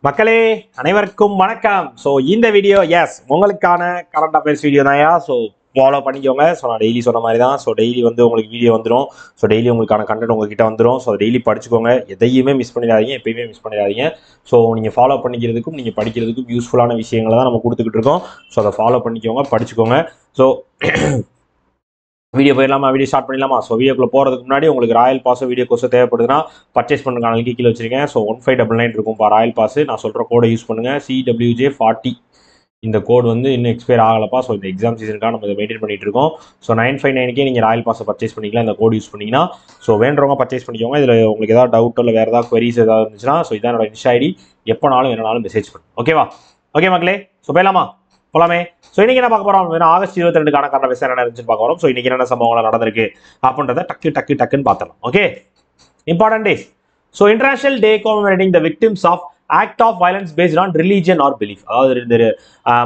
மக்களே அனைவருக்கும் வணக்கம். ஸோ இந்த வீடியோ உங்களுக்கான கரண்ட் அஃபேர்ஸ் வீடியோ தான்யா. ஸோ ஃபாலோ பண்ணிக்கோங்க. ஸோ நான் டெய்லி சொன்ன மாதிரி தான். ஸோ டெய்லி வந்து உங்களுக்கு வீடியோ வந்துடும். ஸோ டெய்லி உங்களுக்கான கண்டென்ட் உங்ககிட்ட வந்துடும். ஸோ டெய்லி படிச்சுக்கோங்க. எதையுமே மிஸ் பண்ணிடாதீங்க, எப்பயுமே மிஸ் பண்ணிடாதீங்க. ஸோ நீங்கள் ஃபாலோ பண்ணிக்கிறதுக்கும் நீங்கள் படிக்கிறதுக்கும் யூஸ்ஃபுல்லான விஷயங்களை தான் நம்ம கொடுத்துக்கிட்டு இருக்கோம். ஸோ அதை ஃபாலோ பண்ணிக்கோங்க, படிச்சுக்கோங்க. ஸோ வீடியோ போயிடலாமா? வீடியோ ஸ்டார்ட் பண்ணிடலாமா? ஸோ வீடியோக்குள்ள போகிறதுக்கு முன்னாடி உங்களுக்கு ராயல் பாஸோ வீடியோ கோர்ஸோ தேவைப்படுதுன்னா பர்ச்சேஸ் பண்ணுறதுக்கான லிங்க் கீழே வச்சிருக்கேன். ஸோ 1599 இருக்கும்ப்பா ராயல் பாஸ். நான் சொல்கிற கோடை யூஸ் பண்ணுங்கள், CWJ40. இந்த கோட் வந்து இன்னும் எக்ஸ்பயர் ஆகலப்பா. ஸோ இந்த எக்ஸாம் சீசனுக்காக நம்ம இதை மெயின்டைன் பண்ணிட்டு இருக்கோம். ஸோ 959 நீங்கள் ராயல் பாஸை பர்ச்சேஸ் பண்ணிக்கலாம் இந்த கோட் யூஸ் பண்ணிங்கன்னா. ஸோ வேண்டுறவங்க பர்ச்சேஸ் பண்ணிக்கோங்க. இதில் உங்களுக்கு ஏதாவது டவுட் இல்லை வேறு ஏதாவது குவரிஸ் ஏதாவது இருந்துச்சுன்னா ஸோ இதான் என்னோட இன்ஸ்டா ஐடி. எப்போனாலும் என்னனாலும் மெசேஜ் பண்ணுங்க. ஓகேவா? ஓகே மக்களே, ஸோ போயிடலாமா? போலாமே. ஸோ இன்னைக்கு என்ன பார்க்க போறோம்? ஆகஸ்ட் 22க்கான கரண்ட் அஃபேர்ஸ் என்ன இருந்துச்சுன்னு பார்க்க போறோம். ஸோ இன்னைக்கு என்ன சம்பவங்கள் நடந்திருக்கு அப்படின்றத டக்குன்னு பார்த்துடலாம். Okay, important days. So international day commemorating the victims of act of violence based on religion or belief. அதாவது இந்த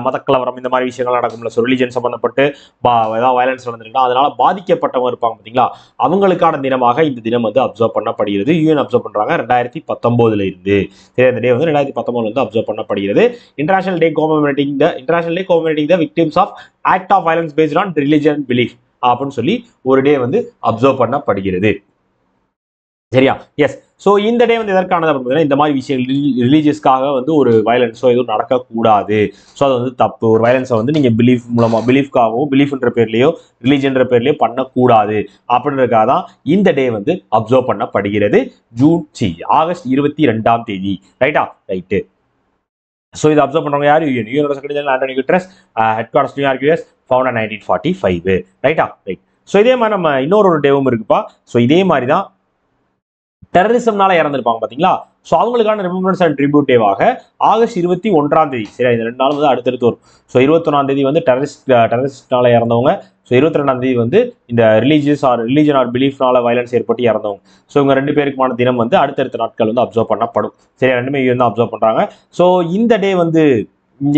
மதக்கலவரம் இந்த மாதிரி விஷயங்கள் நடக்கும்ல. ஸோ ரிலீஜன் சம்பந்தப்பட்டு ஏதாவது வயலன்ஸ் நடந்திருக்குன்னா அதனால பாதிக்கப்பட்டவங்க இருப்பாங்க பார்த்தீங்களா, அவங்களுக்கான தினமாக இந்த தினம் வந்து அப்சர்வ் பண்ணப்படுகிறது. யூஎன் அப்சர்வ் பண்றாங்க 2019 இருந்து. சரி, இந்த டே வந்து 2019 வந்து அப்சர்வ் பண்ணப்படுகிறது. International day commemorating the victims of act of violence based on religion belief அப்படின்னு சொல்லி ஒரு டே வந்து அப்சர்வ் பண்ணப்படுகிறது. சரியா? எஸ். ஸோ இந்த டே வந்து எதற்கானது அப்படின்னு இந்த மாதிரி விஷயங்கள் ரிலீஜியஸ்க்காக வந்து ஒரு வயலன்ஸோ எதுவும் நடக்கக்கூடாது. ஸோ அது வந்து தப்பு. ஒரு வயலன்ஸை வந்து நீங்கள் பிலீஃப்காகவும் பிலீஃப்ன்ற பேர்லையோ ரிலீஜன்ற பேர்லையோ பண்ணக்கூடாது அப்படின்றதுக்காக தான் இந்த டே வந்து அப்சர்வ் பண்ணப்படுகிறது. ஆகஸ்ட் 22ஆம் தேதி. ரைட்டா? ரைட்டு. ஸோ இதை அப்சர்வ் பண்ணுறவங்க யார்? யூஎனோட secretary general Antonio Guterres, headquarters New York, US, founded 1945. ரைட்டா? ரைட். ஸோ இதே மாதிரி நம்ம இன்னொரு டேவும் இருக்குப்பா. ஸோ இதே மாதிரி தான் டெரரிசம்னால இறந்துருப்பாங்க பாத்தீங்களா. ஸோ அவங்களுக்கான ரிமெம்பரன்ஸ் அண்ட் ட்ரிபியூட் டேவாக ஆகஸ்ட் 21ஆம் தேதி. சரி, இந்த 2 நாள் வந்து அடுத்தடுத்து வரும். ஸோ 21ஆம் தேதி வந்து டெரரிஸ்ட்னால இறந்தவங்க. ஸோ 22ஆம் தேதி வந்து இந்த ரிலீஜன் ஆர் பிலீஃப்னால வயலன்ஸ் ஏற்பட்டு இறந்தவங்க. ஸோ இவங்க 2 பேருக்குமான தினம் வந்து அடுத்தடுத்த நாட்கள் வந்து அப்சர்வ் பண்ணப்படும். சரி, ரெண்டுமே வந்து அப்சர்வ் பண்றாங்க. ஸோ இந்த டே வந்து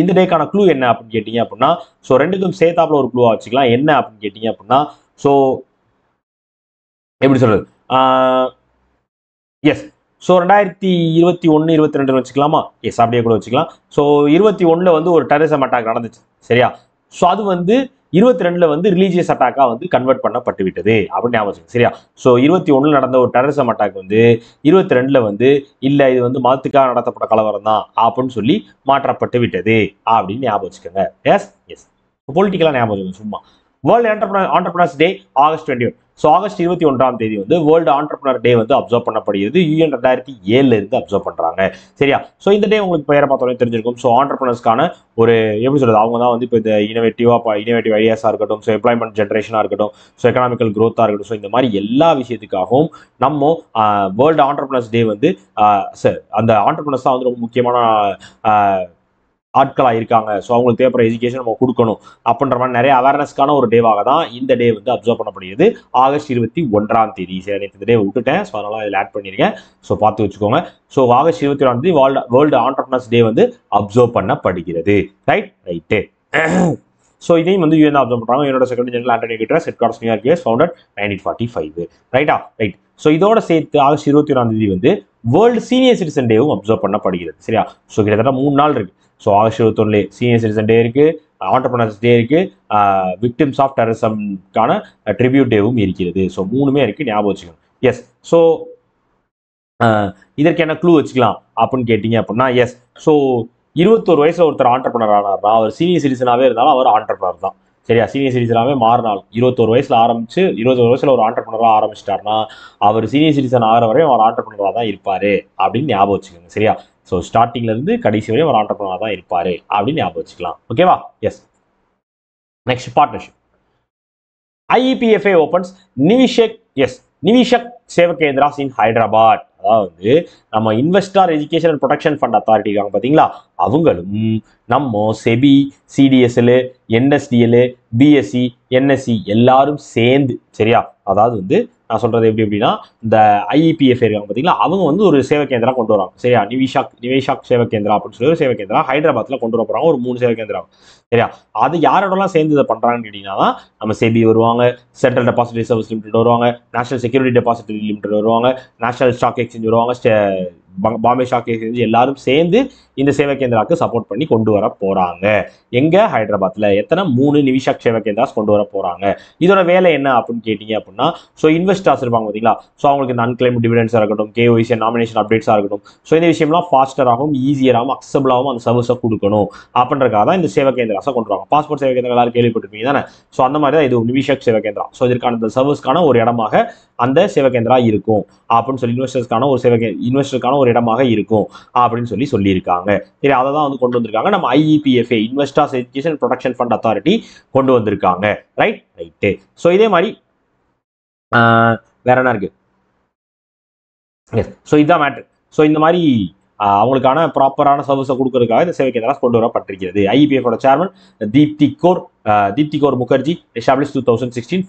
இந்த டேக்கான க்ளூ என்ன அப்படின்னு கேட்டீங்க அப்படின்னா, ஸோ ரெண்டுக்கும் சேர்த்தாப்புல ஒரு க்ளூவா வச்சுக்கலாம். என்ன அப்படின்னு கேட்டீங்க அப்படின்னா, ஸோ எப்படி சொல்றது, எஸ். ஸோ 2021 22 வச்சுக்கலாமா? எஸ், அப்படியே கூட வச்சுக்கலாம். ஸோ 21 வந்து ஒரு டெரரிசம் அட்டாக் நடந்துச்சு. சரியா? ஸோ அது வந்து 22 வந்து ரிலீஜியஸ் அட்டாக்காக வந்து கன்வெர்ட் பண்ணப்பட்டு விட்டது அப்படின்னு ஞாபகம். சரியா? ஸோ 21 நடந்த ஒரு டெரரிசம் அட்டாக் வந்து 22 வந்து இல்லை இது வந்து மதத்துக்காக நடத்தப்பட்ட கலவரம் தான் அப்படின்னு சொல்லி மாற்றப்பட்டு விட்டது அப்படின்னு ஞாபகம் வச்சுக்கோங்க. Yes yes. பொலிட்டிக்கலாக ஞாபகம் சும்மா. World entrepreneurs day August 21. ஸோ ஆகஸ்ட் 21ஆம் தேதி வந்து வேர்ல்டு ஆண்டர்பிரினர் டே வந்து அப்சர்வ் பண்ணப்படுகிறது. UN 2007 இருந்து அப்சர்வ் பண்றாங்க. சரியா? ஸோ இந்த டே உங்களுக்கு பேரை பார்த்தோன்னே தெரிஞ்சிருக்கும். ஸோ ஆண்டர்பிரினர்ஸ்க்கான ஒரு எப்படி சொல்றது, அவங்க தான் வந்து இப்போ இந்த இனோவேட்டிவ் ஐடியாஸாக இருக்கட்டும், ஸோ எம்ப்ளாய்மெண்ட் ஜென்ரேஷனாக இருக்கட்டும், ஸோ எக்கனாமிக்கல் க்ரோத்தாக இருக்கட்டும், ஸோ இந்த மாதிரி எல்லா விஷயத்துக்காகவும் நம்ம வேர்ல்டு ஆண்டர்பிரினர்ஸ் டே வந்து அந்த ஆண்டர்பிரினர்ஸ் தான் வந்து ரொம்ப முக்கியமான ஆட்களாக இருக்காங்க. ஸோ அவங்களுக்கு தேவைப்படுற எஜுகேஷன் நம்ம கொடுக்கணும் அப்படின்ற மாதிரி நிறைய அவேர்னஸ்க்கான ஒரு டேவாக தான் இந்த டே வந்து அப்சர்வ் பண்ணப்படுகிறது. ஆகஸ்ட் 21ஆம் தேதி. சரி, இந்த டே விட்டுட்டேன். ஸோ அதனால இதில் ஆட் பண்ணியிருக்கேன். ஸோ பார்த்து வச்சுக்கோங்க. ஸோ ஆகஸ்ட் 21ஆம் தேதி வேர்ல்டு ஆண்டர்பிரினர்ஸ் டே வந்து அப்சர்வ் பண்ணப்படுகிறது. ரைட்டு. ஸோ இதையும் வந்து UN அப்சர்வ் பண்ணுறாங்க. என்னோட secretary general Antonio Guterres, headquarters New York, US, founded 1945. ரைட்டா? ரைட். ஸோ இதோட சேர்த்து ஆகஸ்ட் 21ஆம் தேதி வந்து வேர்ல்டு சீனியர் சிட்டிசன் டேவும் அப்சர்வ் பண்ணப்படுகிறது. சரியா? ஸோ கிட்டத்தட்ட 3 நாள் இருக்கு. ஸோ ஆகஸ்ட் 21 சீனியர் சிட்டிசன் டே இருக்கு, ஆண்டர்பிரினர்ஸ் டே இருக்கு, விக்டிம்ஸ் ஆஃப் டெரரிசம்கான ட்ரிபியூட் டேவும் இருக்கிறது. ஸோ 3மே இருக்கு, ஞாபகம் வச்சுக்கோங்க. எஸ். ஸோ இதற்கு என்ன க்ளூ வச்சுக்கலாம் அப்படின்னு கேட்டீங்க அப்படின்னா, எஸ். ஸோ 21 வயசுல ஒருத்தர் ஆண்டர்பிரினர் ஆனார்னா அவர் சீனியர் சிட்டிசனாகவே இருந்தாலும் அவர் ஆண்டர்பிரினர் தான். சரியா? சீனியர் சிட்டிசனாகவே மாறினாலும் 21 வயசுல ஆரம்பிச்சு 21 வயசுல ஒரு ஆண்டர்பிரினராக ஆரம்பிச்சிட்டாருன்னா அவர் சீனியர் சிட்டிசன் ஆகிற வரையும் அவர் ஆண்டர்பிரினராக தான் இருப்பாரு அப்படின்னு ஞாபகம் வச்சுக்கோங்க. சரியா? ஸோ ஸ்டார்டிங்ல இருந்து கடைசி வரையும் ஒரு ஆண்டர்பிரினராக தான் இருப்பாரு அப்படின்னு ஞாபகம் வச்சுக்கலாம். ஓகேவா? Yes. Next, partnership. IEPFA opens Niveshak Seva Kendras in Hyderabad. அதாவது நம்ம investor education and protection fund authority இருக்காங்க பார்த்தீங்களா, அவங்களும் நம்ம SEBI, CDSL, NSDL, BSc, NSC எல்லாரும் சேர்ந்து, சரியா, அதாவது வந்து நான் சொல்றது எப்படின்னா இந்த IEPFA இருக்காங்க பார்த்தீங்களா, அவங்க வந்து ஒரு சேவை கேந்திரா கொண்டு வராங்க. சரியா? நிவேஷாக் சேவை கேந்திரா அப்படின்னு சொல்லி ஒரு சேவை கேந்திரா ஹைதராபாத்ல கொண்டு வர போறாங்க. ஒரு 3 சேவை கேந்திரா. சரியா? அது யாரோடலாம் சேர்ந்து இதை பண்றாங்கன்னு கேட்டீங்கன்னா, நம்ம செபி வருவாங்க, சென்ட்ரல் டெபாசிட்டரி சர்வீஸ் லிமிடெட் வருவாங்க, நேஷனல் செக்யூரிட்டி டெபாசிட்டரி லிமிடெட் வருவாங்க, நேஷனல் ஸ்டாக் எக்ஸ்சேஞ்ச் வருவாங்க, பாம்பே ஸ்டாக் எக்ஸ்சேஞ்ச் எல்லாரும் சேர்ந்து இந்த சேவை கேந்திராவுக்கு சப்போர்ட் பண்ணி கொண்டு வர போறாங்க. எங்க ஹைதராபாத்ல எத்தனை 3 நிவிஷாக் சேவை கேந்திராஸ் கொண்டு வர போறாங்க. இதோட வேலை என்ன அப்படின்னு கேட்டீங்க அப்படின்னா, ஸோ இன்வெஸ்டர்ஸ் இருப்பாங்க பார்த்தீங்களா, ஸோ அவங்களுக்கு இந்த அன்கிளைம் டிவிடெண்ட்ஸாக இருக்கட்டும், கேஒய்சி நாமினேஷன் அப்டேட்ஸாக இருக்கட்டும், ஸோ இந்த விஷயம்லாம் ஃபாஸ்டராகவும் ஈஸியராகவும் அக்சபிளாகவும் அந்த சர்வீஸை கொடுக்கணும் அப்படின்றக்காக தான் இந்த சேவை கேந்திராஸை கொண்டு வராங்க. பாஸ்போர்ட் சேவை கேந்திரம் எல்லாரும் கேள்விப்பட்டிருப்பீங்க தானே. ஸோ அந்த மாதிரி தான் இது நிவிஷாக் சேவை கேந்திரா. ஸோ இதற்கான இந்த சர்வீஸ்க்கான ஒரு இடமாக அந்த சேவை கேந்திரா இருக்கும் அப்படின்னு சொல்லி இன்வெஸ்டர்ஸ்க்கான ஒரு இடமாக இருக்கும் அப்படின்னு சொல்லியிருக்காங்க. சரி, அதை தான் வந்து கொண்டு வந்திருக்காங்க. நம்ம IEPFA investors education protection fund authority கொண்டு வந்திருக்காங்க. ரைட்டு. ஸோ இதே மாதிரி வேற என்ன இருக்கு? ஸோ இதுதான் மேட்ரு. ஸோ இந்த மாதிரி அவங்களுக்கான ப்ராப்பரான சர்வீஸை கொடுக்கறதுக்காக இந்த சேவை கேந்திரா கொண்டு வரப்பட்டிருக்கிறது. IEPFோட chairman Deepti Gaur Mukherjee establish 2016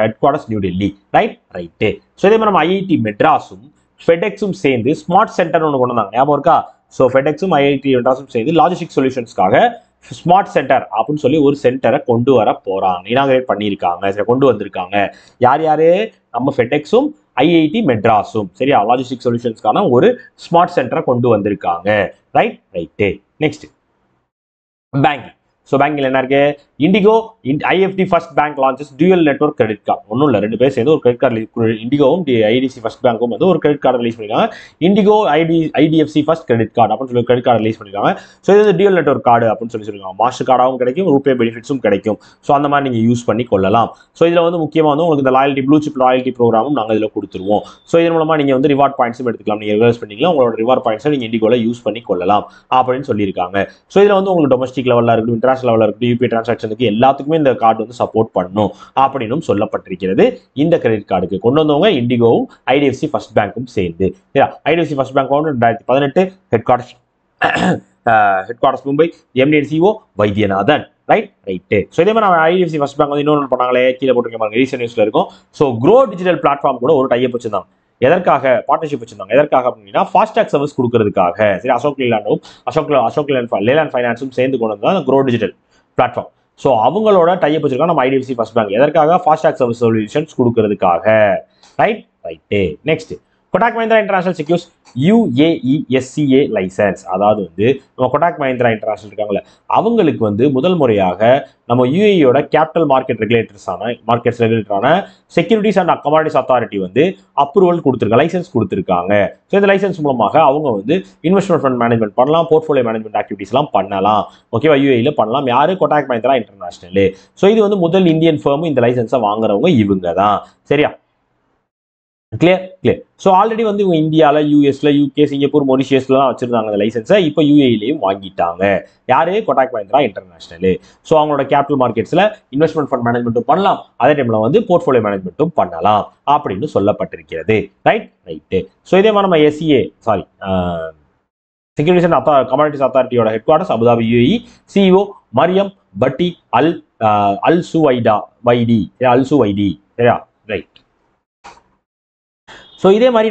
headquarters new Delhi. Right. So இதே மாதிரி நம்ம IIT மெட்ராஸும் ஃபெடெக்ஸும் சேர்ந்து ஸ்மார்ட் சென்டர் ஒன்று கொண்டு வந்தாங்க. ஞாபகம் இருக்கா? ஸோ ஃபெடெக்ஸும் IIT மெட்ராஸும் சேர்ந்து லாஜிஸ்டிக் சொல்யூஷன்ஸ்க்காக ஸ்மார்ட் சென்டர் அப்படின்னு சொல்லி ஒரு சென்டரை கொண்டு வர போறாங்க. இனாகிரேட் பண்ணியிருக்காங்க, கொண்டு வந்திருக்காங்க. யாரு? நம்ம ஃபெடெக்ஸும் IIT மெட்ராஸும் சரியா லாஜிஸ்டிக் சொல்யூஷன்ஸ்க்கான ஒரு ஸ்மார்ட் சென்டரை கொண்டு வந்திருக்காங்க. ரைட்டு. Next bank. ஸோ பேங்கில் என்ன இருக்கு? Indigo IFD first bank launches dual network credit card. ஒன்றும் இல்லை, 2 பேர் சேர்ந்து ஒரு கிரெடிட் கார்டு, இண்டிகோவும் IDFC ஃபர்ஸ்ட் பேங்க்கும் வந்து ஒரு கிரெடிட் கார்டு ரிலீஸ் பண்ணிருக்காங்க. Indigo IDFC first credit card அப்படின்னு சொல்லி கிரெடிட் கார்டு ரிலீஸ் பண்ணிருக்காங்க. ஸோ இது வந்து டியூயல் நெட்வொர்க் கார்டு அப்படின்னு சொல்லியிருக்காங்க. மாஸ்டர் கார்டாகவும் கிடைக்கும், ரூபே பெனிஃபிட்ஸும் கிடைக்கும். ஸோ அந்த மாதிரி நீங்கள் யூஸ் பண்ணி கொள்ளலாம். ஸோ இதில் வந்து முக்கியமாக வந்து உங்களுக்கு இந்த லாயல்ட்டி ப்ளூ சிப் லாயல்ட்டி ப்ரோக்ராமும் நாங்கள் இதில் கொடுத்துருவோம். ஸோ இதன் மூலமாக நீங்கள் வந்து ரிவார்ட் பாயிண்ட்ஸும் எடுத்துக்கலாம். நீங்கள் ரிவர்ஸ் பண்ணிக்கலாம், உங்களோட ரிவார்ட் பாயிண்ட்ஸை நீங்கள் இண்டிகோவில் யூஸ் பண்ணி கொள்ளலாம் அப்படின்னு சொல்லியிருக்காங்க. ஸோ இதில் வந்து உங்களுக்கு டொமஸ்டிக் லெவலில் இருக்கட்டும், இன்டர்நேஷனல் லெவலில் இருக்கட்டும், UPI டிரான்சாக்ஷனுக்கு எல்லாத்துக்குமே இந்த கார்டு வந்து சப்போர்ட் பண்ணும் அப்படின்னு சொல்லப்பட்டிருக்கிறது. இந்த கிரெடிட் கார்டுக்கு கொண்டு வந்தவங்க இண்டிகோவும் IDFC ஃபர்ஸ்ட் பேங்க்கும் சேர்ந்து. IDFC first bank 2018 head quarters Mumbai, MD and CEO Vaidyanathan. Right. So இதே மாதிரி நம்ம IDFC ஃபர்ஸ்ட் பேங்க் வந்து இன்னொன்று பண்ணாங்களே, கீழே போட்டிருக்க ரீசெண்ட் நியூஸ்ல இருக்கும். ஸோ க்ரோ டிஜிட்டல் பிளாட்ஃபார்ம் கூட ஒரு டைப் வச்சிருந்தாங்க. எதற்காக பார்ட்னர்ஷிப் வச்சிருந்தாங்க? எதற்காக அப்படின்னா ஃபாஸ்டாக் சர்வீஸ் கொடுக்கறதுக்காக. சரி, அசோக் லேலாண்ட் ஃபைனான்ஸும் சேர்ந்து கொண்டு வந்தா க்ரோ டிஜிட்டல் பிளாட்ஃபார்ம். ஸோ அவங்களோட டைப் வச்சிருக்காங்க நம்ம IDFC ஃபர்ஸ்ட் பேங்க். எதற்காக? ஃபாஸ்டாக் சர்வீஸ் சொல்யூஷன்ஸ் கொடுக்கறதுக்காக. Right. Next Kotak Mahindra international securities UAE SCA licence. அதாவது வந்து நம்ம கொடாக் மஹிந்திரா இன்டர்நேஷனல் இருக்காங்களே, அவங்களுக்கு வந்து முதல் முறையாக நம்ம UAEயோட கேபிட்டல் மார்க்கெட்ஸ் ரெகுலேட்டரான செக்யூரிட்டிஸ் அண்ட் கமாடிட்டிஸ் அத்தாரிட்டி வந்து அப்ரூவல் கொடுத்துருக்காங்க, லைசன்ஸ் கொடுத்துருக்காங்க. ஸோ இந்த லைசன்ஸ் மூலமாக அவங்க வந்து இன்வெஸ்ட்மெண்ட் ஃபண்ட் மேனேஜ்மெண்ட் பண்ணலாம், போர்ட்ஃபோலியோ மேனேஜ்மெண்ட் ஆக்டிவிட்டிஸ்லாம் பண்ணலாம். ஓகேவா? UAEல பண்ணலாம். யாரு? கொடாக் மஹிந்திரா இன்டர்நேஷனல். ஸோ இது வந்து முதல் இந்தியன் ஃபர்ம் இந்த லைசன்ஸை வாங்குறவங்க இவங்க தான். சரியா? கிளியர். ஸோ ஆல்ரெடி வந்து இவங்க இந்தியாவில், US, UK, சிங்கப்பூர், மொரிஷியஸ்லாம் வச்சிருந்தாங்க அந்த லைசன்ஸை. இப்போ UAEலையும் வாங்கிட்டாங்க. யாரு? கொடாக் மஹிந்திரா இன்டர்நேஷனல். ஸோ அவங்களோட கேபிட்டல் மார்க்கெட்ஸில் இன்வெஸ்ட்மெண்ட் ஃபண்ட் மேனேஜ்மெண்ட்டும் பண்ணலாம், அதே டைமில் வந்து போர்ட்ஃபோலியோ மேனேஜ்மெண்ட்டும் பண்ணலாம் அப்படின்னு சொல்லப்பட்டிருக்கிறது. ரைட்டு. ஸோ இதே மாதிரி நம்ம செக்யூரிட்டிஸ் அண்ட் கமாடிட்டிஸ் அத்தாரிட்டியோட headquarters Abu Dhabi UAE, CEO Maryam Butti Al சுவைடி. சரியா? ரைட். ஸோ இதே மாதிரி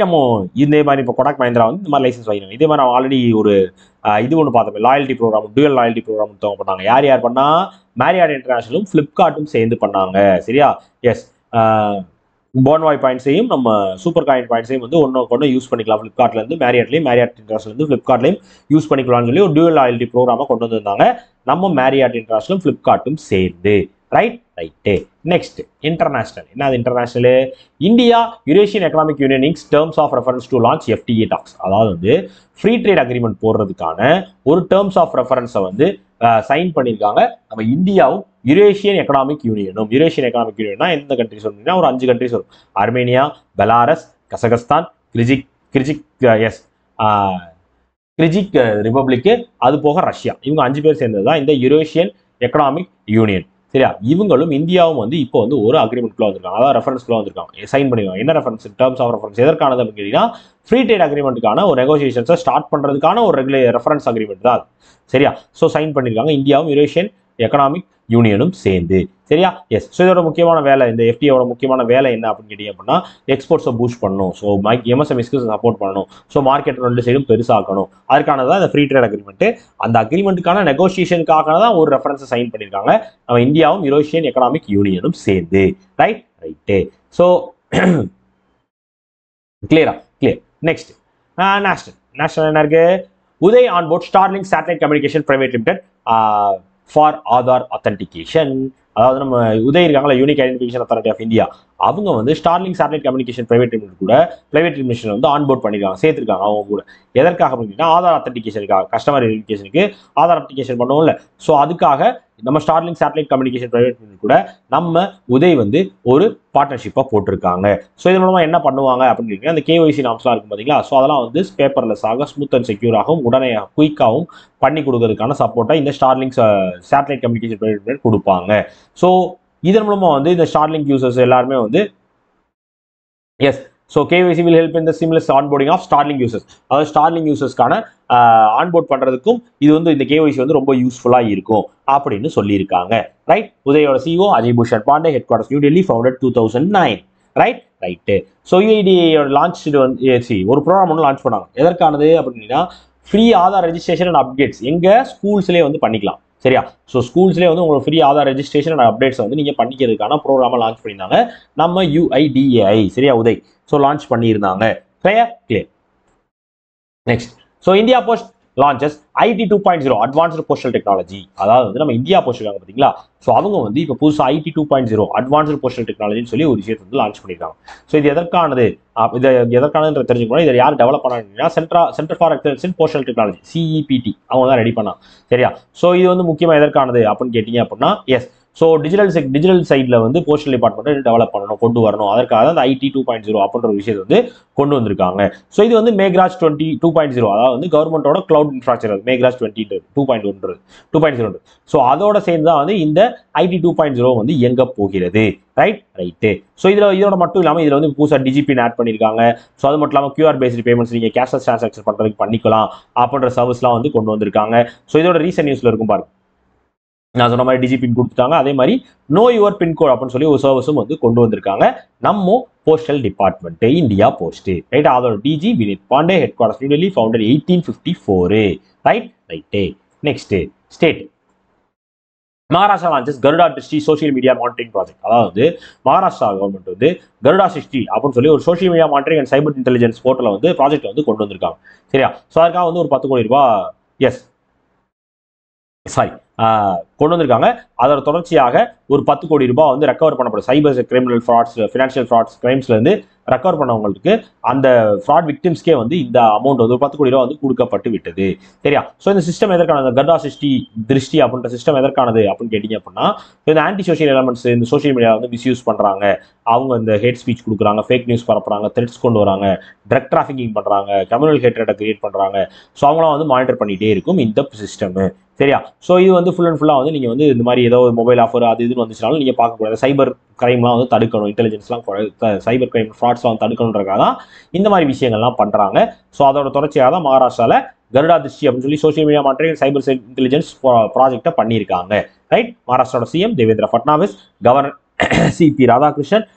இப்போ கொடாக் மஹிந்திரா வந்து இந்த மாதிரி லைசன்ஸ் வாங்கினாங்க. இதே மாதிரி நம்ம ஆல்ரெடி ஒரு இது ஒன்று பார்த்தோம், loyalty programme, dual loyalty programme பண்ணாங்க. யார் பண்ணா? மேரியாட் இன்டர்நேஷனலும் ஃப்ளிப்கார்ட்டும் சேர்ந்து பண்ணாங்க. சரியா? எஸ். போன்வாய் பாயிண்ட்ஸையும் நம்ம சூப்பர் காயின் பாயிண்ட்ஸையும் வந்து ஒன்று யூஸ் பண்ணிக்கலாம். ஃப்ளிப்கார்ட்லேருந்து மேரியாட்லையும், மேரியாட் இன்டர்நேஷனல் ஃப்ளிப்கார்ட்லையும் யூஸ் பண்ணிக்கலாம்னு சொல்லி ஒரு டியூயல் லாயல்ட்டி ப்ரோக்ராமை கொண்டு வந்திருந்தாங்க நம்ம மேரியாட் இன்டர்நேஷனலும் ஃப்ளிப்கார்ட்டும் சேர்ந்து. ரைட்டு. Next international. என்ன அது இன்டர்நேஷனல்? India Eurasian Economic Union inks terms of reference to launch FTA talks. அதாவது வந்து ஃப்ரீ ட்ரேட் அக்ரிமெண்ட் போடுறதுக்கான ஒரு டேர்ம்ஸ் ஆஃப் ரெஃபரன்ஸை வந்து சைன் பண்ணியிருக்காங்க நம்ம இந்தியாவும் யூரேஷியன் எக்கனாமிக் யூனியனும். யூரேஷியன் எக்கனாமிக் யூனியன்னா எந்த கண்ட்ரிஸ் வரும்னா ஒரு 5 கண்ட்ரிஸ் வரும். அர்மேனியா, பெலாரஸ், கசகஸ்தான், கிர்கிக் ரிபப்ளிக்கு, அது போக ரஷ்யா. இவங்க 5 பேர் சேர்ந்தது தான் இந்த யூரேஷியன் எக்கனாமிக் யூனியன். சரியா? இவங்களும் இந்தியாவும் வந்து இப்போ வந்து ஒரு அக்ரிமெண்ட்குள்ள வந்திருக்காங்க, அதாவது ரெஃபரன்ஸ்குள்ள வந்திருக்காங்க, சைன் பண்ணிருக்காங்க. என்ன ரெஃபரன்ஸ்? Terms of reference. எதற்கானது அப்படின்னு கேட்டீங்கன்னா ஃப்ரீ ட்ரேட் அக்ரிமெண்ட்டுக்கான ஒரு நெகோசியேஷன்ஸை ஸ்டார்ட் பண்ணுறதுக்கான ஒரு ரெஃபரன்ஸ் அக்ரிமெண்ட் தான் அது. சரியா? ஸோ சைன் பண்ணியிருக்காங்க இந்தியாவும் யூரேஷியன் எக்கனாமிக் யூனியனும் சேர்ந்து. சரியா? எஸ். ஸோ இதோட முக்கியமான வேலை, இந்த FTAவோட முக்கியமான வேலை என்ன அப்படின்னு கேட்டீங்க அப்படின்னா எக்ஸ்போர்ட்ஸை பூஸ்ட் பண்ணணும். ஸோ MSMEஸ்க்கு சப்போர்ட் பண்ணணும். ஸோ மார்க்கெட் 2 சைடும் பெருசாக்கணும். அதுக்கானதான் இந்த ஃப்ரீ ட்ரேட் அக்ரிமெண்ட். அந்த அக்ரிமெண்ட்டுக்கான நெகோசியேஷனுக்காக தான் ஒரு ரெஃபரன்ஸை சைன் பண்ணியிருக்காங்க நம்ம இந்தியாவும் யூரோஷியன் எக்கனாமிக் யூனியனும் சேர்ந்து. Right. So clear. Next national என்ன இருக்கு? UIDAI onboard Starlink satellite communication private limited for Aadhaar authentication. அதாவது நம்ம உதய் இருக்காங்களா, unique identification authority of India, அவங்க வந்து Starlink satellite communication private limited கூட பிரைவேட் லிமிடெட் வந்து ஆன்போர்ட் பண்ணிருக்காங்க, சேர்த்திருக்காங்க அவங்க கூட. எதற்காக அப்படின்னா ஆதார் அத்தன்டிகேஷனுக்காக, கஸ்டமர் வெரிஃபிகேஷனுக்கு ஆதார் அப்ளிகேஷன் பண்ணுவோம்ல, ஸோ அதுக்காக நம்ம Starlink satellite communication private limited கூட நம்ம உதய் வந்து ஒரு பார்ட்னர்ஷிப்பாக போட்டிருக்காங்க. ஸோ இது மூலமாக என்ன பண்ணுவாங்க அப்படின்னு அந்த கேஒய்சி நாம்ஸ்லாம் இருக்கும் பார்த்தீங்களா, ஸோ அதெல்லாம் வந்து பேப்பர்லெஸ்ஸாக ஸ்மூத் அண்ட் செக்யூராகவும் உடனே குயிக்காகவும் பண்ணி கொடுக்கறதுக்கான சப்போர்ட்டை இந்த Starlink satellite communication private limited கொடுப்பாங்க. ஸோ இதன் மூலமாக வந்து இந்த ஸ்டார்லிங்க் யூசர்ஸ் எல்லாருமே வந்து yes, so KYC will help in the seamless onboarding of Starlink users. அதாவது ஸ்டார்லிங்க் யூசர்ஸ்க்கான ஆன்போர்ட் பண்ணுறதுக்கும் இது வந்து இந்த கேஒய்சி வந்து ரொம்ப யூஸ்ஃபுல்லாக இருக்கும் அப்படின்னு சொல்லியிருக்காங்க. ரைட். உதயோட CEO Ajay Bhushan Pandey, headquarters new Delhi, founded 2009. Right. So யூஐடிஏயோட லான்ச் வந்து ஒரு ப்ரோக்ராம் ஒன்று லான்ச் பண்ணாங்க. எதற்கானது அப்படின்னா free Aadhaar registration and updates எங்கள் ஸ்கூல்ஸ்லேயே வந்து பண்ணிக்கலாம். சரியா? ஸோ ஸ்கூல்ஸ்லேயே வந்து உங்களுக்கு free Aadhaar registration and updates வந்து நீங்கள் பண்ணிக்கிறதுக்கான ப்ரோக்ராமை லான்ச் பண்ணியிருந்தாங்க நம்ம யூஐடிஏஐ. சரியா? உதய் ஸோ லான்ச் பண்ணியிருந்தாங்க. Clear. Next, so India Post launches IT 2.0 advanced postal technology. அதாவது வந்து நம்ம இந்தியா போஸ்ட் இருக்காங்க பார்த்தீங்களா, ஸோ அவங்க வந்து இப்போ புதுசாக ஐடி 2.0 அட்வான்ஸ்டு போஸ்டல் டெக்னாலஜின்னு சொல்லி ஒரு விஷயத்தை வந்து லான்ச் பண்ணியிருக்காங்க. ஸோ இது எதற்கானது, இது எதற்கானது தெரிஞ்சுக்கணும். இதை யார் டெவலப் பண்ணாங்கன்னா Centre for Excellence in Postal Technology, CEPT, அவங்க தான் ரெடி பண்ணாங்க. சரியா? ஸோ இது வந்து முக்கியமாக எதற்கானது அப்படின்னு கேட்டீங்க அப்படின்னா எஸ், ஸோ டிஜிட்டல் சைடில் வந்து போஸ்டல் டிபார்ட்மெண்ட் டெவலப் பண்ணணும், கொண்டு வரணும். அதற்காக அந்த ஐடி 2.0 அப்படின்ற ஒரு விஷயத்தை வந்து கொண்டு வந்திருக்காங்க. ஸோ இது வந்து மேக்ராஜ் 2.0, அதாவது வந்து கவர்மெண்டோட கிளவுட் இன்ஃப்ராஸ்ட்ரக்சர் மேக்ராஜ் 2.0. ஸோ அதோட சேர்ந்து தான் வந்து இந்த ஐடி 2.0 வந்து இயங்க போகிறது. ரைட்டு. ஸோ இதோட மட்டும் இல்லாமல் இதில் வந்து புதுசாக டிஜிபின்னு ஆட் பண்ணியிருக்காங்க. ஸோ அது மட்டும் இல்லாமல் QR பேஸ்டு பேமெண்ட்ஸ் நீங்கள் கேஷ்லெஸ் ட்ரான்சாக்ஷன் பண்ணுறதுக்கு பண்ணிக்கலாம் அப்படின்ற சர்வீஸ்லாம் வந்து கொண்டு வந்திருக்காங்க. ஸோ இதோட ரீசன்ட் நியூஸில் இருக்கும் பாருங்க, நான் சொன்ன மாதிரி டிஜிபின் கொடுத்துட்டாங்க. அதே மாதிரி நோ யுவர் பின்கோட் அப்படின்னு சொல்லி ஒரு சர்வீஸும் வந்து கொண்டு வந்திருக்காங்க நம்ம postal department India post. Right. அதோட DG Vineet Pandey, headquarters new Delhi, founded 1854. Right. Next, state. Maharashtra launches Garuda Drishti social media monitoring project. அதாவது மகாராஷ்டிரா கவர்மெண்ட் வந்து கருடா திருஷ்டி அப்படின்னு சொல்லி ஒரு social media monitoring and cyber intelligence போர்ட்டலை வந்து ப்ராஜெக்ட் வந்து கொண்டு வந்திருக்காங்க. சரியா? ஸோ அதுக்காக வந்து ஒரு 10 கோடி ரூபாய் கொண்டு வந்திருக்காங்க. அதோட தொடர்ச்சியாக ஒரு 10 கோடி ரூபாய் வந்து ரெக்கவர் பண்ணப்படும். சைபர் கிரிமினல் ஃப்ராட்ஸ், ஃபினான்ஷியல் ஃப்ராட்ஸ், கிரைம்ஸ்ல இருந்து ரெக்கவர் பண்ணவங்களுக்கு அந்த ஃப்ராட் விக்டிம்ஸ்க்கே வந்து இந்த அமௌண்ட் வந்து 10 கோடி ரூபாய் வந்து கொடுக்கப்பட்டு விட்டது. சரியா? ஸோ இந்த சிஸ்டம் எதற்கானது, இந்த கர்டா திருஷ்டி அப்படின்ற சிஸ்டம் எதற்கானது அப்படின்னு கேட்டீங்க அப்படின்னா இந்த ஆன்டி சோஷியல் எலமெண்ட்ஸ் இந்த சோஷியல் மீடியா வந்து மிஸ்யூஸ் பண்றாங்க, அவங்க இந்த ஹேட் ஸ்பீச் கொடுக்குறாங்க, ஃபேக் நியூஸ் பரப்புறாங்க, த்ரெட்ஸ் கொண்டு வராங்க, ட்ரக் டிராஃபிக்கிங் பண்றாங்க, கம்யூனல் ஹேட்ரேட்டை கிரியேட் பண்றாங்க. ஸோ அவங்களாம் வந்து மானிட்டர் பண்ணிட்டே இருக்கும் இந்த சிஸ்டம். சரியா? ஸோ இது வந்து ஃபுல் அண்ட் ஃபுல்லாக வந்து நீங்கள் வந்து இந்த மாதிரி ஏதோ ஒரு மொபைல் ஆஃபர் அது இதுன்னு வந்துச்சுனாலும் நீங்கள் பார்க்கக்கூடாது. சைபர் கிரைம்லாம் வந்து தடுக்கணும், இன்டெலிஜென்ஸ்லாம் சைபர் கிரைம் ஃப்ராட்ஸ்லாம் வந்து தடுக்கணுன்றக்காக தான் இந்த மாதிரி விஷயங்கள்லாம் பண்ணுறாங்க. ஸோ அதோட தொடர்ச்சியாக தான் மகாராஷ்டிராவில் கருடா திருஷ்டி அப்படின்னு சொல்லி social media monitoring cyber intelligence ப்ராஜெக்டை பண்ணியிருக்காங்க. ரைட். மகாராஷ்டிராவோட CM Devendra Fadnavis, governor CP Radhakrishnan,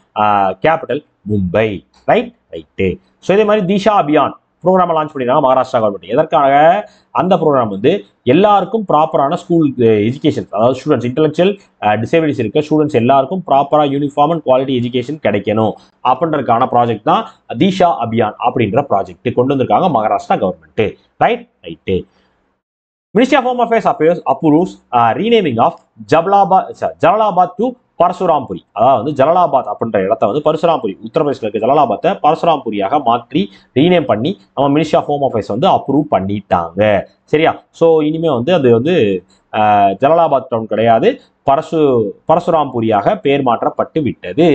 capital Mumbai. Right. So இதே மாதிரி திஷா அபியான் ப்ரோக்ராம் லான்ச் பண்ணிருக்காங்க மகாராஷ்டிரா கவர்மெண்ட். எதற்காக? அந்த ப்ரோக்ராம் வந்து எல்லாருக்கும் ப்ராப்பரான ஸ்கூல் எஜுகேஷன், அதாவது ஸ்டூடெண்ட்ஸ் இன்டெலெக்சுவல் டிசேபிலிட்டிஸ் இருக்க ஸ்டூடெண்ட்ஸ் எல்லாருக்கும் ப்ராப்பராக யூனிஃபார்ம் அண்ட் குவாலிட்டி எஜுகேஷன் கிடைக்கணும் அப்படின்றதுக்கான ப்ராஜெக்ட் தான் திஷா அபியான் அப்படின்ற ப்ராஜெக்ட் கொண்டு வந்திருக்காங்க Maharashtra government. Right. Ministry of home affairs approves renaming of Jalalabad to Parashurampuri. அதாவது வந்து ஜலாலாபாத் அப்படின்ற இடத்த வந்து பரசுராம்புரி, உத்தரப்பிரதேசில் இருக்க ஜலாலாபாத்தை பரசுராம்புரியாக மாற்றி ரீநேம் பண்ணி நம்ம மினிஸ்ட்ரி ஆஃப் ஹோம் அஃபேர்ஸ் வந்து அப்ரூவ் பண்ணிட்டாங்க. சரியா? ஸோ இனிமே வந்து அது வந்து ஜலாலாபாத் டவுன் கிடையாது, பரசுராம்புரியாக பேர் மாற்றப்பட்டு விட்டது.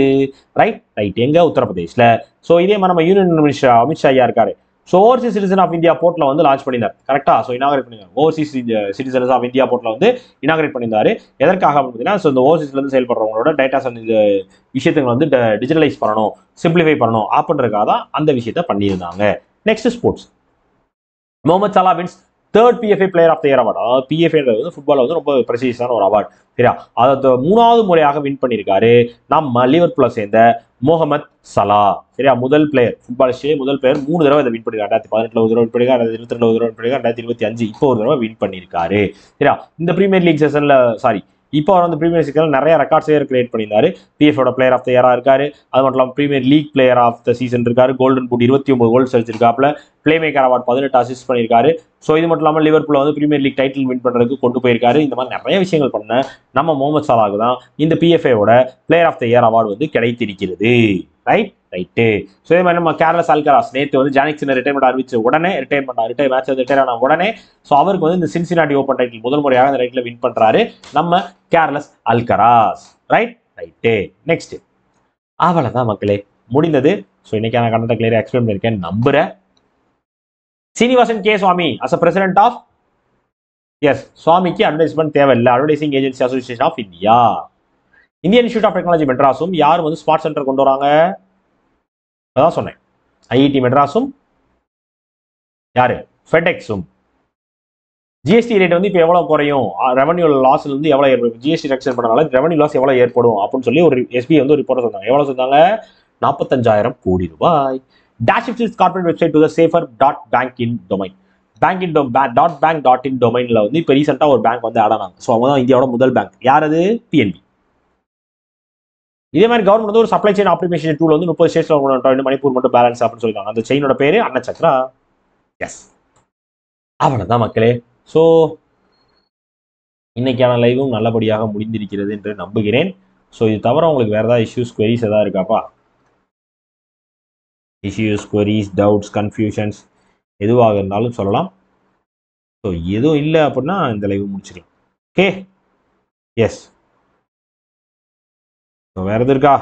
ரைட். எங்க? உத்தரப்பிரதேசில். ஸோ இதே மாதிரி நம்ம யூனியன் மினிஸ்டர் அமித்ஷா ஐயா இருக்காரு. So overseas citizen of India போர்ட்டில் வந்து லான்ச் பண்ணியிருந்தார். கரெக்டா? ஸோ இனாகரேட் பண்ணியிருந்தார். ஓவர்சீஸ் சிட்டிசன்ஸ் ஆஃப் இந்தியா போர்ட்டில் வந்து இனாகரேட் பண்ணியிருந்தாரு. எதற்காக அப்படின்னா ஸோ இந்த ஓவர்சீஸ்லேருந்து செயல்படுறவங்களோட டேட்டாஸ் இந்த விஷயத்துங்களை வந்து டிஜிட்டலைஸ் பண்ணணும், சிம்பிளிஃபை பண்ணணும் அப்படின்றதுக்காக தான் அந்த விஷயத்த பண்ணியிருந்தாங்க. Next, sports. Mohamed Salah wins 3rd PFA player of the year award. அதாவது PFAன்றது வந்து ஃபுட்பால் வந்து ரொம்ப ப்ரெசியஸான ஒரு அவார்டு. சரியா? அதை 3வது முறையாக வின் பண்ணியிருக்காரு நம்ம லிவர்பூலை சேர்ந்த முகமது சலா. சரியா? முதல் பிளேயர், ஃபுட்பாலிஸ்டே முதல் பிளேயர் 3 தடவை இதை வின் பண்ணிருக்காரு. 2018 ஒரு தடவை வின் பண்ணிருக்காரு, 2022 ஒரு தடவை வின் பண்ணிருக்காரு, 2025 இப்போ ஒரு தடவை வின் பண்ணியிருக்காரு. சரியா? இந்த பிரீமியர் லீக் சீசன்ல இப்போ அவர் வந்து பிரீமியர் லீக்ல நிறைய ரெக்கார்ட்ஸே கிரியேட் பண்ணியிருந்தாரு. பிஎஃபோட பிளேயர் ஆஃப் த இயரா இருக்காரு. அது மட்டும் இல்லாமல் premier league player of the season இருக்காரு. கோல்டன் பூட் 29 கோல்ஸ் அடிச்சிருக்காப்ல. பிளே மேக்கர் அவார்ட் 18 அசிஸ்ட் பண்ணியிருக்காரு. ஸோ இது மட்டும் இல்லாமல் லிவர்பூல் வந்து பிரீமியர் லீக் டைட்டில் வின் பண்ணுறதுக்கு கொண்டு போயிருக்காரு. இந்த மாதிரி நிறைய விஷயங்கள் பண்ண நம்ம முகமது சலாஹுக்கு தான் இந்த பிஎஃப்ஏவோட player of the year award வந்து கிடைத்திருக்கிறது. ரைட்டு. ஸோ இதே மாதிரி நம்ம கேர்லஸ் அல்கராஸ் நேற்று வந்து ஜானிக்சன் ரிட்டைர்மெண்ட் அறிவிச்ச உடனே மேட்ச் வந்து ரிட்டையர் ஆன உடனே ஸோ அவருக்கு வந்து இந்த சின்சினாட்டி ஓப்பன் டைட்டில் முதல் முறையாக இந்த ரைட்டில் வின் பண்ணுறாரு நம்ம கேர்லஸ் அல்கராஸ். ரைட்டு. நெக்ஸ்ட் அவ்வளோதான் மக்களே, முடிந்தது. ஸோ இன்னைக்கான கண்டத்தை கிளியராக எக்ஸ்பிளைன் பண்ணியிருக்கேன் நம்புறேன். Srinivasan K Swamy as a president of சுவாமிக்கு அட்வர்டைஸ்மெண்ட் தேவையில்லை. Advertising agency association of India. Indian institute of technology மெட்ராஸும் யாரும் வந்து ஸ்மார்ட் சென்டர் கொண்டு வராங்க, அதான் சொன்னேன். ஐஐடி மெட்ராஸும் யாரு, ஃபெடெக்ஸும். ஜிஎஸ்டி ரேட் வந்து இப்போ எவ்வளோ குறையும், ரெவன்யூ லாஸ்ல இருந்து எவ்வளோ ஏற்படும், ஜிஎஸ்டி ரெக்ஷன் பண்ணனால ரெவன்யூ லாஸ் எவ்வளோ ஏற்படும் அப்படின்னு சொல்லி ஒரு எஸ்பிஐ வந்து ஒரு ரிப்போர்ட் சொன்னாங்க. எவ்வளோ சொன்னாங்க, 45,000 கோடி ரூபாய். Dash shifts its corporate website to the safer.bank.in domain. bank.in domainல வந்து இப்போ ரீசெண்டாக ஒரு பேங்க் வந்து ஆட் ஆனாங்க. ஸோ அவங்க தான் இந்தியாவோட முதல் பேங்க். யார் அது, பிஎன்பி. இதே மாதிரி கவர்மெண்ட் வந்து ஒரு சப்ளை செயின் ஆப்டிமேஷன் டூல் வந்து 30 ஸ்டேட்ஸ்ல மணிப்பூர் மட்டும் பேலன்ஸ் அப்படின்னு சொல்லியிருக்காங்க. அந்த செயினோட பேரு அன்னச்சக்ரா. அவ்வளவுதான் மக்களே. ஸோ இன்னைக்கான லைவும் நல்லபடியாக முடிந்திருக்கிறது என்று நம்புகிறேன். ஸோ இது தவிர உங்களுக்கு வேற ஏதாவது இஷ்யூஸ், குவெரிஸ் ஏதாவது இருக்காப்பா? இஷ்யூஸ், குவெரிஸ், டவுட்ஸ், கன்ஃபியூஷன்ஸ் எதுவாக இருந்தாலும் சொல்லலாம். ஸோ எதுவும் இல்லை அப்படின்னா இந்த லைவ் முடிச்சுக்கலாம். Okay, yes. வேற எது இருக்கா?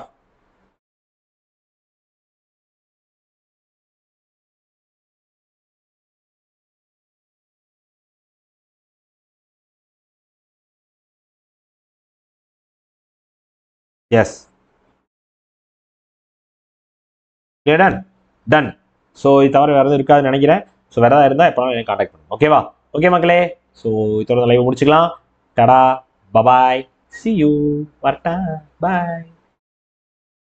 S, ton. ஸோ இது தவிர வேறு எதுவும் இருக்காதுன்னு நினைக்கிறேன். ஸோ வேறு ஏதாவது இருந்தால் எப்போ எனக்கு கான்டாக்ட் பண்ணுங்க. ஓகேவா? ஓகே மக்களே, ஸோ இதோட லைவ் முடிச்சுக்கலாம். டடா, பபாய், சி யூ, வரட்டா, பாய்.